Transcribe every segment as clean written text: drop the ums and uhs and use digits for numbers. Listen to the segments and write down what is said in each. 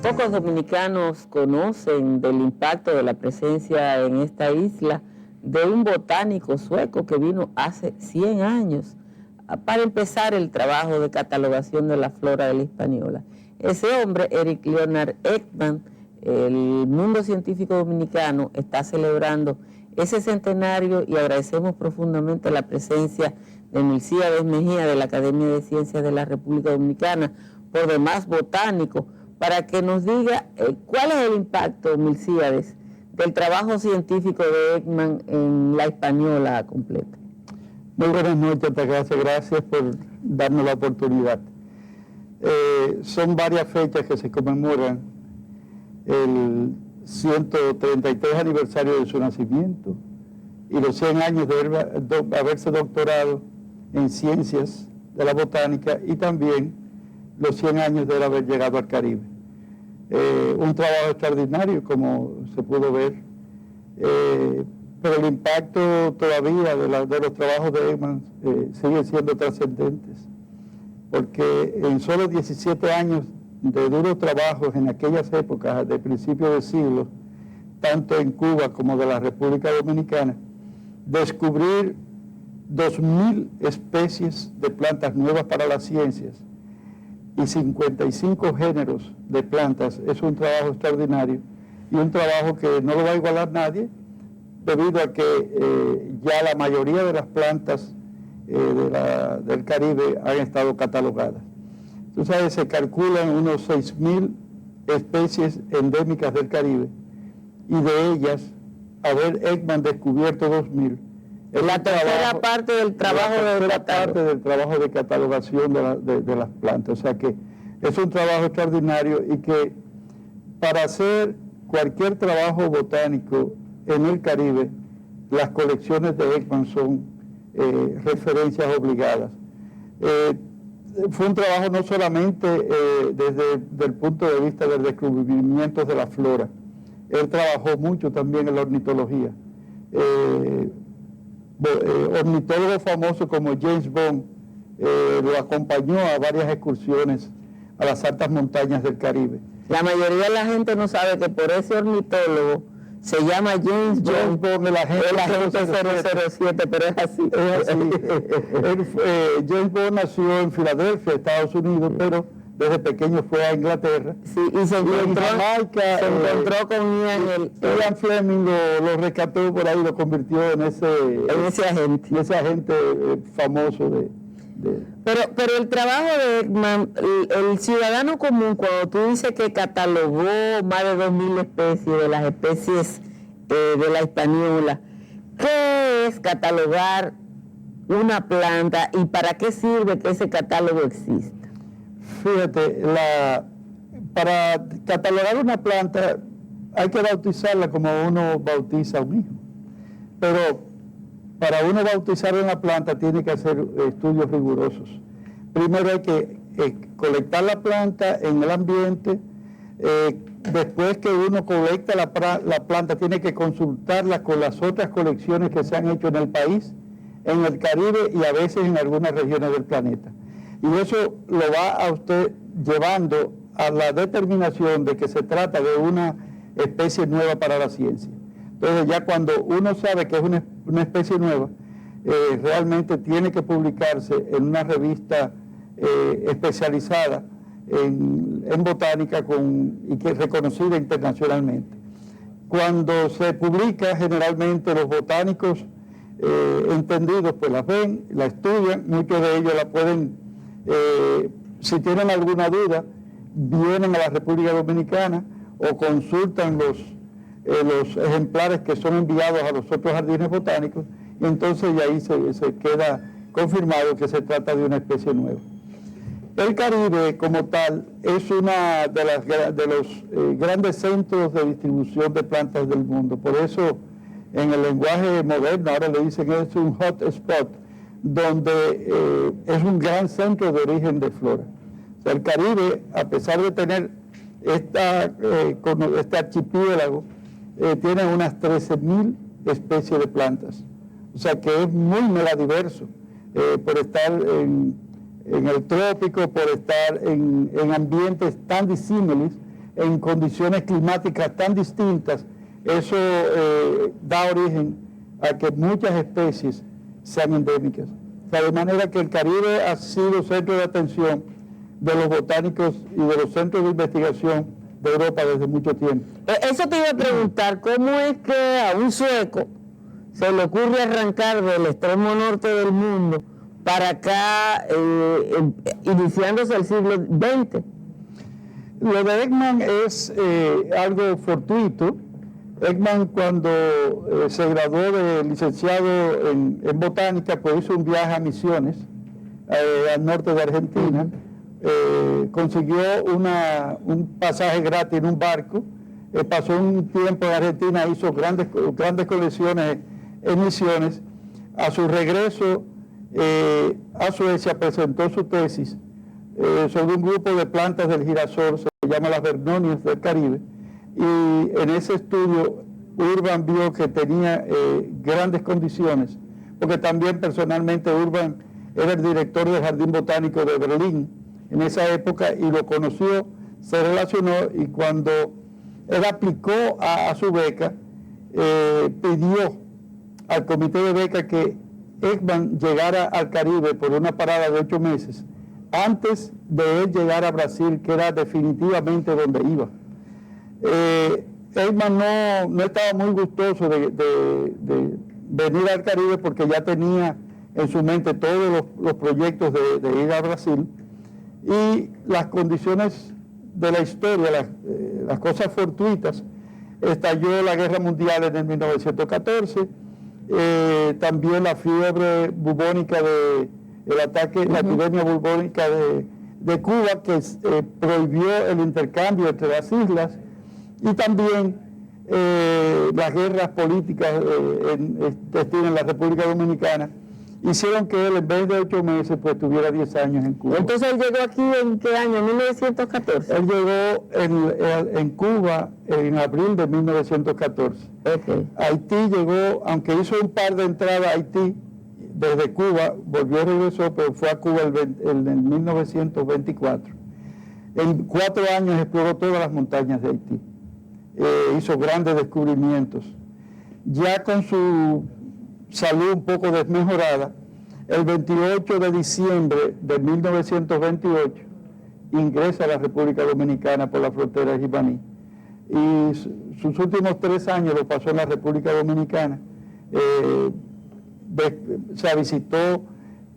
Pocos dominicanos conocen del impacto de la presencia en esta isla de un botánico sueco que vino hace 100 años para empezar el trabajo de catalogación de la flora de la Hispaniola. Ese hombre, Eric Leonard Ekman, el mundo científico dominicano está celebrando ese centenario y agradecemos profundamente la presencia de Milcíades Mejía de la Academia de Ciencias de la República Dominicana, por demás botánico, para que nos diga cuál es el impacto, Milcíades, del trabajo científico de Ekman en la Hispaniola completa. Muy buenas noches, gracias por darnos la oportunidad. Son varias fechas que se conmemoran el 133 aniversario de su nacimiento y los 100 años de haberse doctorado en ciencias de la botánica y también los 100 años de él haber llegado al Caribe. Un trabajo extraordinario, como se pudo ver, pero el impacto todavía de los trabajos de Ekman sigue siendo trascendentes, porque en solo 17 años de duros trabajos en aquellas épocas de principios del siglo, tanto en Cuba como de la República Dominicana, descubrir 2.000 especies de plantas nuevas para las ciencias y 55 géneros de plantas es un trabajo extraordinario y un trabajo que no lo va a igualar nadie, debido a que ya la mayoría de las plantas del Caribe han estado catalogadas. Tú sabes, se calculan unos 6.000 especies endémicas del Caribe y de ellas, haber Ekman descubierto 2.000. Es la tercera parte del trabajo de catalogación de las plantas. O sea que es un trabajo extraordinario y que para hacer cualquier trabajo botánico en el Caribe, las colecciones de Ekman son referencias obligadas. Fue un trabajo no solamente desde el punto de vista del descubrimiento de la flora, él trabajó mucho también en la ornitología. Ornitólogos famosos como James Bond lo acompañó a varias excursiones a las altas montañas del Caribe. La mayoría de la gente no sabe que por ese ornitólogo se llama James Bond, el agente 007, pero es así. Es así. James Bond nació en Filadelfia, Estados Unidos, pero desde pequeño fue a Inglaterra. Sí, y se encontró con Ian Fleming, lo rescató por ahí, lo convirtió en ese agente famoso Pero el trabajo de Ekman, el ciudadano común, cuando tú dices que catalogó más de 2.000 especies, de las especies de la Hispaniola, ¿qué es catalogar una planta y para qué sirve que ese catálogo exista? Fíjate, para catalogar una planta hay que bautizarla como uno bautiza a un hijo, pero para uno bautizar una planta tiene que hacer estudios rigurosos. Primero hay que colectar la planta en el ambiente, después que uno colecta la planta tiene que consultarla con las otras colecciones que se han hecho en el país, en el Caribe y a veces en algunas regiones del planeta. Y eso lo va a usted llevando a la determinación de que se trata de una especie nueva para la ciencia. Entonces ya cuando uno sabe que es una especie nueva, realmente tiene que publicarse en una revista especializada en botánica y que es reconocida internacionalmente. Cuando se publica, generalmente los botánicos entendidos pues la ven, la estudian, muchos de ellos la pueden, si tienen alguna duda, vienen a la República Dominicana o consultan los ejemplares que son enviados a los otros jardines botánicos, y entonces de ahí se queda confirmado que se trata de una especie nueva. El Caribe como tal es uno de los grandes centros de distribución de plantas del mundo. Por eso en el lenguaje moderno ahora le dicen que es un hot spot, donde es un gran centro de origen de flora. O sea, el Caribe, a pesar de tener este archipiélago, tiene unas 13.000 especies de plantas. O sea que es muy megadiverso por estar en el trópico, por estar en ambientes tan disímiles, en condiciones climáticas tan distintas, eso da origen a que muchas especies sean endémicas. O sea, de manera que el Caribe ha sido centro de atención de los botánicos y de los centros de investigación de Europa desde mucho tiempo. Eso te iba a preguntar, ¿cómo es que a un sueco se le ocurre arrancar del extremo norte del mundo para acá, iniciándose el siglo XX? Lo de Ekman es algo fortuito. Ekman, cuando se graduó de licenciado en botánica, pues hizo un viaje a Misiones, al norte de Argentina. Consiguió un pasaje gratis en un barco, pasó un tiempo en Argentina, hizo grandes colecciones en Misiones. A su regreso a Suecia presentó su tesis sobre un grupo de plantas del girasol, se llama las Vernonias del Caribe, y en ese estudio Urban vio que tenía grandes condiciones, porque también personalmente Urban era el director del Jardín Botánico de Berlín en esa época y lo conoció, se relacionó, y cuando él aplicó a su beca, pidió al comité de beca que Ekman llegara al Caribe por una parada de 8 meses, antes de él llegar a Brasil, que era definitivamente donde iba. Ekman no estaba muy gustoso de venir al Caribe porque ya tenía en su mente todos los proyectos de ir a Brasil, y las condiciones de la historia, las cosas fortuitas. Estalló la Guerra Mundial en el 1914, también la fiebre bubónica el ataque, la epidemia bubónica de Cuba, que prohibió el intercambio entre las islas, y también las guerras políticas en la República Dominicana hicieron que él, en vez de 8 meses, pues tuviera 10 años en Cuba. Entonces él llegó aquí ¿en qué año? ¿En 1914? Él llegó en Cuba en abril de 1914. Okay. Haití llegó, aunque hizo un par de entradas a Haití desde Cuba, volvió y regresó, pero fue a Cuba en 1924. En 4 años exploró todas las montañas de Haití. Hizo grandes descubrimientos. Ya con su salud un poco desmejorada, el 28 de diciembre de 1928 ingresa a la República Dominicana por la frontera de Jimaní, y sus últimos 3 años los pasó en la República Dominicana. Visitó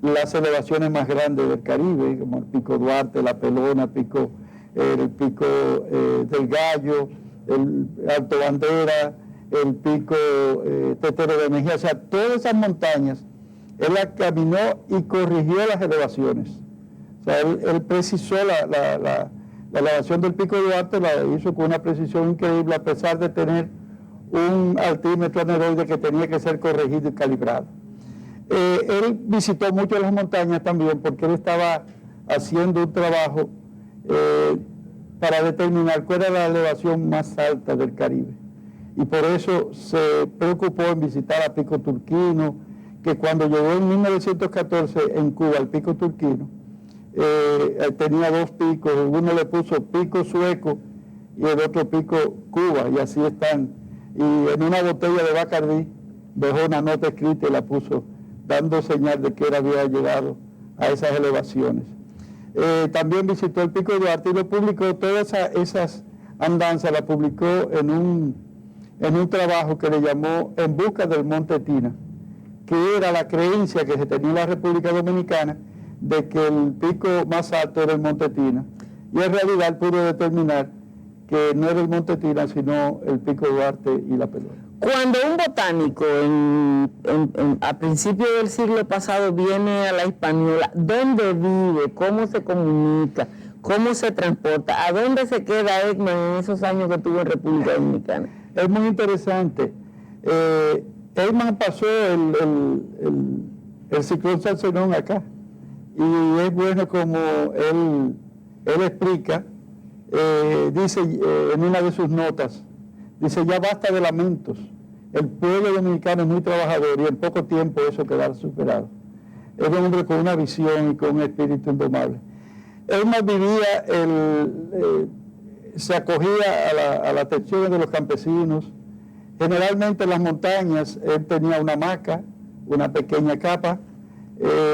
las elevaciones más grandes del Caribe, como el Pico Duarte, la Pelona, el Pico del Gallo, el Alto Bandera, el Pico Tetero de Mejía. O sea, todas esas montañas él las caminó y corrigió las elevaciones. O sea, él precisó la elevación del Pico Duarte, la hizo con una precisión increíble, a pesar de tener un altímetro aneroide que tenía que ser corregido y calibrado. Él visitó mucho las montañas también, porque él estaba haciendo un trabajo para determinar cuál era la elevación más alta del Caribe, y por eso se preocupó en visitar a Pico Turquino, que cuando llegó en 1914 en Cuba al Pico Turquino, tenía 2 picos, uno le puso Pico Sueco y el otro Pico Cuba, y así están, y en una botella de Bacardí dejó una nota escrita y la puso, dando señal de que él había llegado a esas elevaciones. También visitó el Pico Duarte y lo publicó, todas esas andanzas la publicó en un trabajo que le llamó En busca del Monte Tina, que era la creencia que se tenía en la República Dominicana de que el pico más alto era el Monte Tina, y en realidad él pudo determinar que no era el Monte Tina, sino el Pico Duarte y la Pelona. Cuando un botánico a principios del siglo pasado viene a la Hispaniola, ¿dónde vive? ¿Cómo se comunica? ¿Cómo se transporta? ¿A dónde se queda Ekman en esos años que estuvo en República Dominicana? Es muy interesante. Ekman pasó el ciclón Salcenón acá, y es bueno como él explica, dice en una de sus notas, dice: ya basta de lamentos, el pueblo dominicano es muy trabajador y en poco tiempo eso quedará superado. Es un hombre con una visión y con un espíritu indomable. Ekman vivía se acogía a las atenciones de los campesinos. Generalmente en las montañas él tenía una hamaca, una pequeña capa,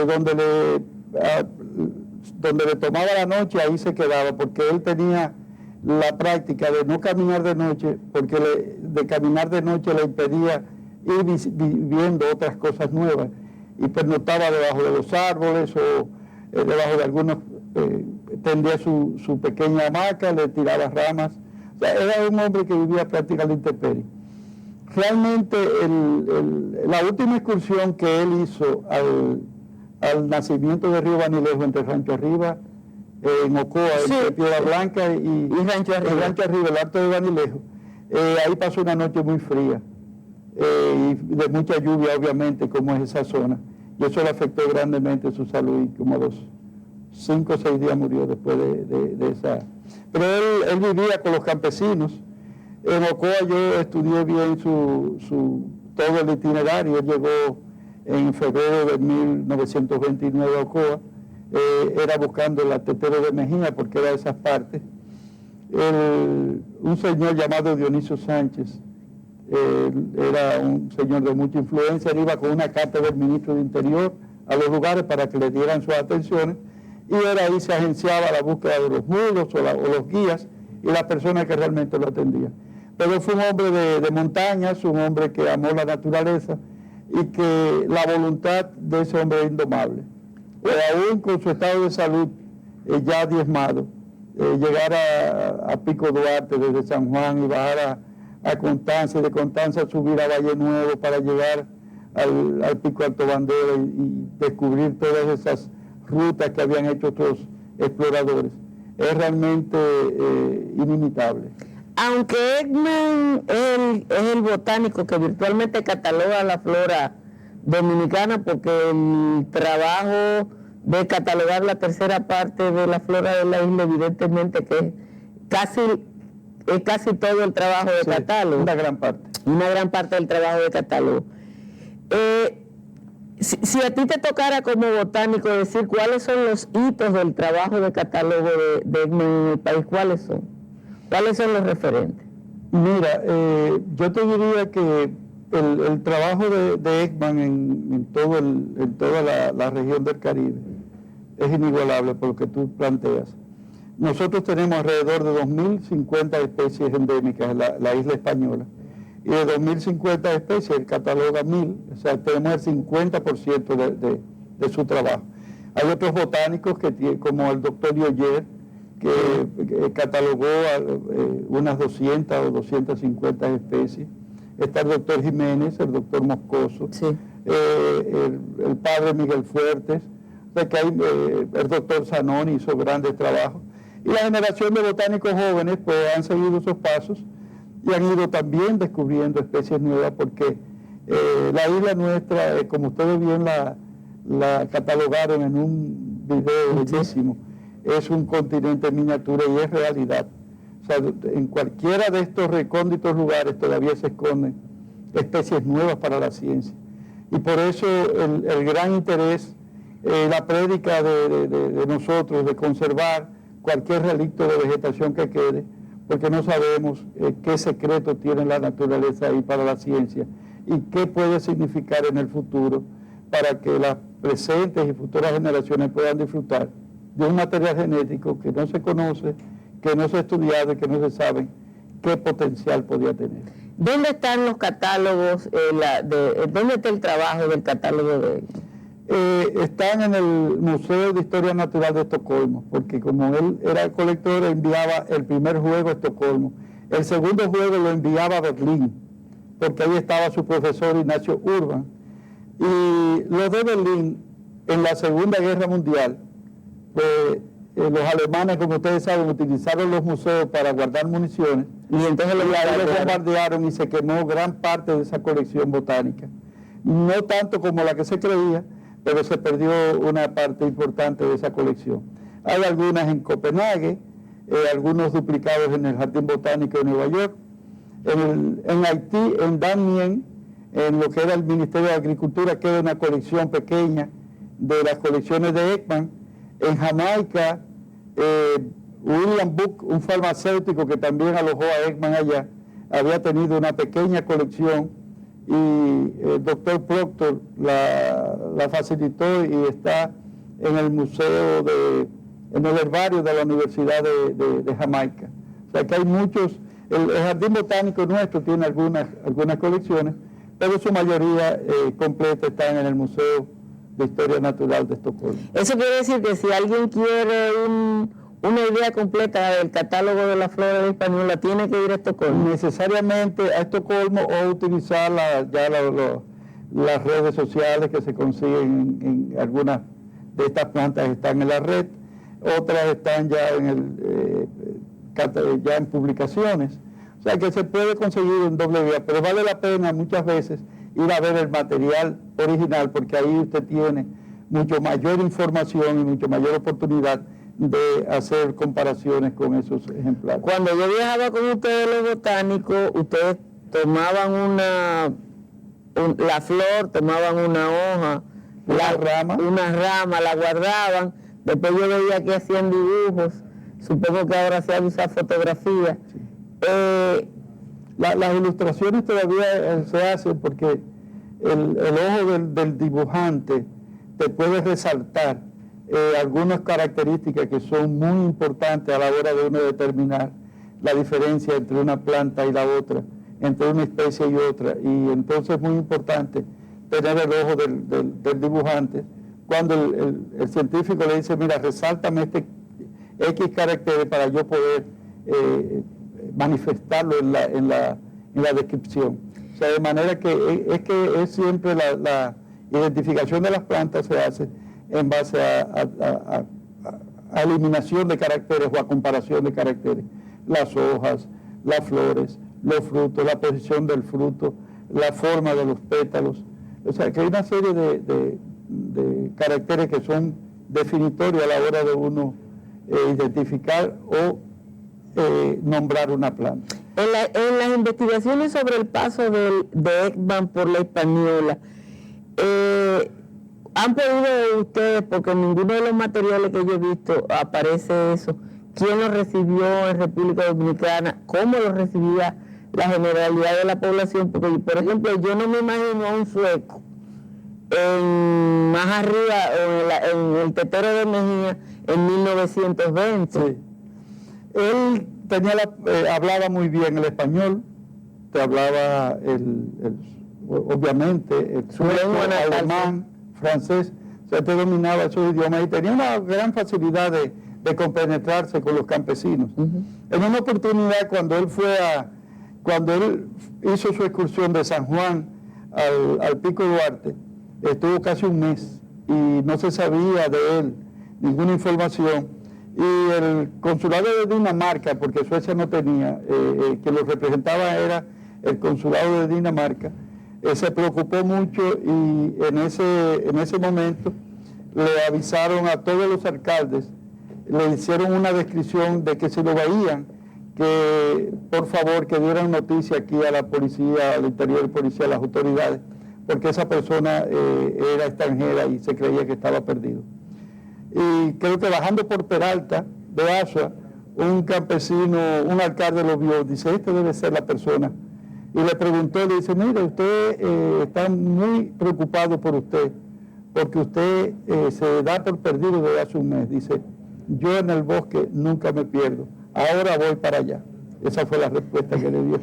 donde le tomaba la noche, ahí se quedaba, porque él tenía la práctica de no caminar de noche, porque de caminar de noche le impedía ir viendo otras cosas nuevas, y pernoctaba debajo de los árboles o debajo de algunos, tendía su pequeña hamaca, le tiraba ramas. O sea, era un hombre que vivía prácticamente intemperie. Realmente la última excursión que él hizo al nacimiento de Río Banilejo, entre Rancho Arriba, en Ocoa, entre Piedra Blanca y Rancho Arriba, el Alto de Banilejo, ahí pasó una noche muy fría y de mucha lluvia, obviamente, como es esa zona, y eso le afectó grandemente su salud, y como a los 5 o 6 días murió después de esa. Pero él vivía con los campesinos. En Ocoa yo estudié bien todo el itinerario. Él llegó en febrero de 1929 a Ocoa, era buscando el tetero de Mejía, porque era de esas partes. Un señor llamado Dionisio Sánchez, era un señor de mucha influencia, él iba con una carta del ministro de Interior a los lugares para que le dieran sus atenciones, y él ahí se agenciaba la búsqueda de los mulos o los guías y las personas que realmente lo atendían. Pero fue un hombre de montañas, un hombre que amó la naturaleza, y que la voluntad de ese hombre es indomable. Pero aún con su estado de salud ya diezmado, llegar a Pico Duarte desde San Juan y bajar a Constanza, y de Constanza subir a Valle Nuevo para llegar al Pico Alto Bandera y descubrir todas esas rutas que habían hecho otros exploradores. Es realmente inimitable. Aunque Ekman es el botánico que virtualmente cataloga la flora dominicana, porque el trabajo de catalogar la tercera parte de la flora de la isla, evidentemente que es casi todo el trabajo de catálogo. Una gran parte. Una gran parte del trabajo de catálogo. Si a ti te tocara como botánico decir cuáles son los hitos del trabajo de catálogo de Ekman en el país, ¿cuáles son? ¿Cuáles son los referentes? Mira, yo te diría que el trabajo de Ekman en toda la región del Caribe es inigualable por lo que tú planteas. Nosotros tenemos alrededor de 2.050 especies endémicas en la isla española, y de 2.050 especies él cataloga 1.000, o sea, tenemos el 50% de su trabajo. Hay otros botánicos como el doctor Yoyer, que catalogó unas 200 o 250 especies. Está el doctor Jiménez, el doctor Moscoso, sí. El padre Miguel Fuertes, o sea que hay, el doctor Zanoni hizo grandes trabajos. Y la generación de botánicos jóvenes pues han seguido esos pasos y han ido también descubriendo especies nuevas, porque la isla nuestra, como ustedes bien la catalogaron en un video bellísimo, es un continente en miniatura y es realidad. O sea, en cualquiera de estos recónditos lugares todavía se esconden especies nuevas para la ciencia. Y por eso el gran interés, la prédica de nosotros de conservar cualquier relicto de vegetación que quede, porque no sabemos qué secreto tiene la naturaleza ahí para la ciencia y qué puede significar en el futuro para que las presentes y futuras generaciones puedan disfrutar de un material genético que no se conoce, que no se ha estudiado y que no se sabe qué potencial podía tener. ¿Dónde están los catálogos? ¿Dónde está el trabajo del catálogo de Ekman? Están en el Museo de Historia Natural de Estocolmo, porque como él era el colector, enviaba el primer juego a Estocolmo. El segundo juego lo enviaba a Berlín, porque ahí estaba su profesor Ignacio Urban. Y los de Berlín, en la Segunda Guerra Mundial, los alemanes, como ustedes saben, utilizaron los museos para guardar municiones, y entonces los bombardearon y se quemó gran parte de esa colección botánica. No tanto como la que se creía, pero se perdió una parte importante de esa colección. Hay algunas en Copenhague, algunos duplicados en el Jardín Botánico de Nueva York, en Haití, en Damien, en lo que era el Ministerio de Agricultura, queda una colección pequeña de las colecciones de Ekman. En Jamaica, William Book, un farmacéutico que también alojó a Ekman allá, había tenido una pequeña colección y el doctor Proctor la facilitó y está en el museo, en el herbario de la Universidad de Jamaica. O sea que hay muchos, el Jardín Botánico nuestro tiene algunas colecciones, pero su mayoría completa están en el Museo de Historia Natural de Estocolmo. Eso quiere decir que si alguien quiere una idea completa del catálogo de la flora de la Hispaniola, tiene que ir a Estocolmo. Necesariamente a Estocolmo o utilizar las redes sociales que se consiguen en algunas de estas plantas están en la red, otras están ya ya en publicaciones. O sea que se puede conseguir en doble vía, pero vale la pena muchas veces ir a ver el material original, porque ahí usted tiene mucho mayor información y mucho mayor oportunidad de hacer comparaciones con esos ejemplares. Cuando yo viajaba con ustedes los botánicos, ustedes tomaban la flor, tomaban una hoja, una rama, la guardaban, después yo veía que hacían dibujos, supongo que ahora se ha usado fotografía. Sí. Las ilustraciones todavía se hacen porque el ojo del dibujante te puede resaltar algunas características que son muy importantes a la hora de uno determinar la diferencia entre una planta y la otra, entre una especie y otra, y entonces es muy importante tener el ojo del dibujante. Cuando el científico le dice, mira, resáltame este X caracteres para yo poder manifestarlo en la descripción. O sea, de manera que es siempre la identificación de las plantas se hace en base a eliminación de caracteres o a comparación de caracteres. Las hojas, las flores, los frutos, la posición del fruto, la forma de los pétalos. O sea, que hay una serie de caracteres que son definitorios a la hora de uno identificar o nombrar una planta. En las investigaciones sobre el paso de Ekman por la Hispaniola, ¿han podido ustedes, porque en ninguno de los materiales que yo he visto aparece eso, quién lo recibió en República Dominicana, cómo lo recibía la generalidad de la población? Porque, por ejemplo, yo no me imagino a un sueco más arriba, en el Tetero de Mejía, en 1920. Sí. Él hablaba muy bien el español, te hablaba obviamente el sueco, alemán, francés, o sea, te dominaba esos idiomas y tenía una gran facilidad de compenetrarse con los campesinos. En una oportunidad cuando él hizo su excursión de San Juan al Pico Duarte, estuvo casi un mes y no se sabía de él ninguna información, y el consulado de Dinamarca, porque Suecia no tenía, que lo representaba era el consulado de Dinamarca, se preocupó mucho y en ese momento le avisaron a todos los alcaldes, le hicieron una descripción de que si lo veían, que por favor que dieran noticia aquí a la policía, al interior de policía, a las autoridades, porque esa persona era extranjera y se creía que estaba perdido. Y creo que bajando por Peralta de Asua, un campesino, un alcalde lo vio, dice, este debe ser la persona. Y le preguntó, le dice, mire, usted está muy preocupado por usted, porque usted se da por perdido desde hace un mes. Dice, yo en el bosque nunca me pierdo, ahora voy para allá. Esa fue la respuesta que le dio.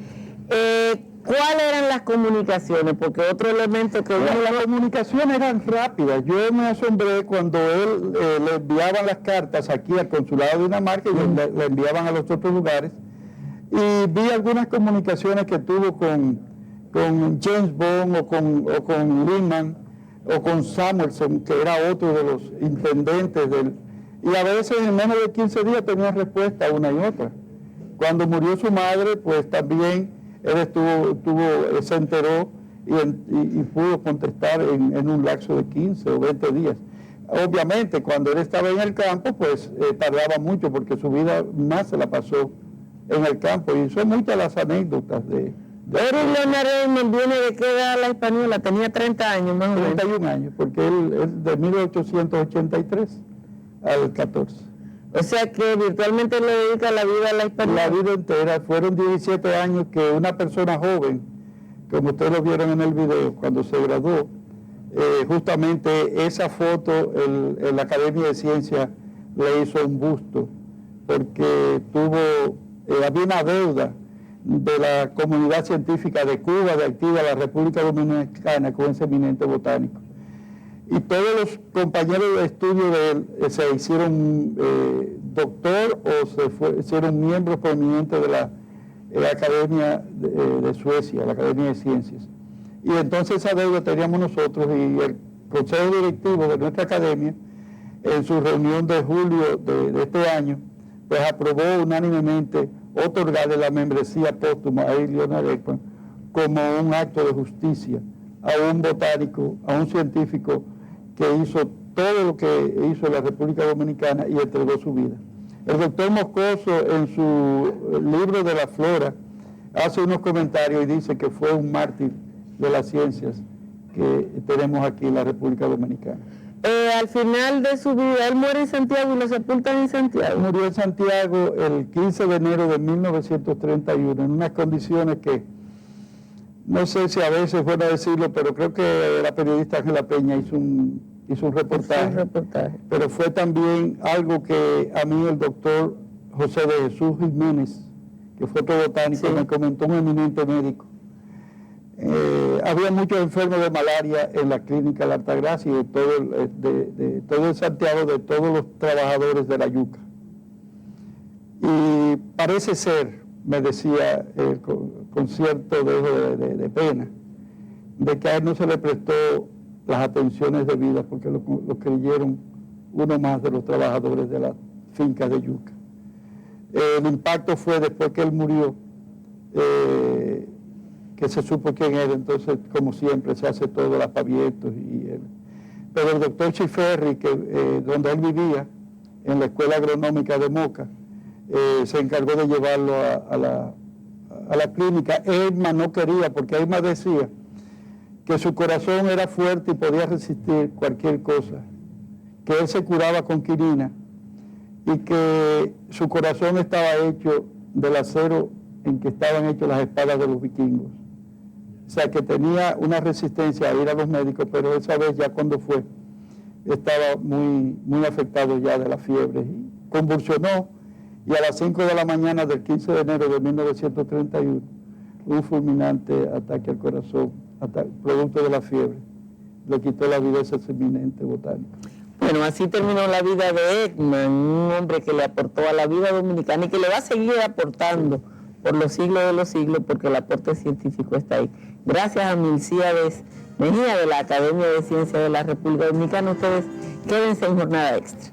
¿Cuáles eran las comunicaciones? Porque otro elemento que... Las comunicaciones eran rápidas. Yo me asombré cuando él le enviaban las cartas aquí al consulado de Dinamarca y le enviaban a los otros lugares. Y vi algunas comunicaciones que tuvo con James Bond o con Lehman o con Samuelson, que era otro de los intendentes y a veces en menos de 15 días tenía respuesta una y otra. Cuando murió su madre, pues también él se enteró y pudo contestar en un lapso de 15 o 20 días. Obviamente, cuando él estaba en el campo, pues tardaba mucho porque su vida más se la pasó en el campo. Y son muchas las anécdotas de Eric Leonard Ekman viene de qué edad la Hispaniola, tenía 30 años más o menos. 31 años, porque él es de 1883 al 14. O sea que virtualmente le dedica la vida a la hispanidad. La vida entera. Fueron 17 años que una persona joven, como ustedes lo vieron en el video, cuando se graduó, justamente esa foto en la Academia de Ciencias le hizo un busto, porque había una deuda de la comunidad científica de Cuba, de Haití, de la República Dominicana con ese eminente botánico. Y todos los compañeros de estudio de él se hicieron doctor o se hicieron miembros prominentes de la Academia de Suecia, la Academia de Ciencias. Y entonces esa deuda teníamos nosotros, y el consejo directivo de nuestra academia, en su reunión de julio de este año, pues aprobó unánimemente otorgarle la membresía póstuma a Leonard Ekman como un acto de justicia a un botánico, a un científico que hizo todo lo que hizo en la República Dominicana y entregó su vida. El doctor Moscoso, en su libro de la flora, hace unos comentarios y dice que fue un mártir de las ciencias que tenemos aquí en la República Dominicana. Al final de su vida, él muere en Santiago y lo sepultan en Santiago. Murió en Santiago el 15 de enero de 1931, en unas condiciones que, no sé si a veces es bueno decirlo, pero creo que la periodista Ángela Peña hizo un reportaje. Pero fue también algo que a mí el doctor José de Jesús Jiménez, que fue otro botánico, me comentó, un eminente médico. Había muchos enfermos de malaria en la clínica La Altagracia y de todo el Santiago, de todos los trabajadores de la yuca. Y parece ser, me decía con cierto dejo de pena, de que a él no se le prestó las atenciones debidas porque lo creyeron uno más de los trabajadores de las fincas de yuca. El impacto fue después que él murió, que se supo quién era. Entonces, como siempre, se hace todo el aspavientos. Pero el doctor Chiferri, donde él vivía, en la Escuela Agronómica de Moca, se encargó de llevarlo a la clínica. Emma no quería, porque Emma decía que su corazón era fuerte y podía resistir cualquier cosa, que él se curaba con quinina y que su corazón estaba hecho del acero en que estaban hechas las espadas de los vikingos. O sea, que tenía una resistencia a ir a los médicos, pero esa vez ya cuando fue, estaba muy, muy afectado ya de la fiebre. Y convulsionó, y a las 5 de la mañana del 15 de enero de 1931, un fulminante ataque al corazón, producto de la fiebre, le quitó la vida a ese eminente botánico. Bueno, así terminó la vida de Ekman, un hombre que le aportó a la vida dominicana y que le va a seguir aportando por los siglos de los siglos, porque el aporte científico está ahí. Gracias a Milcíades Mejía de la Academia de Ciencias de la República Dominicana. Ustedes quédense en Jornada Extra.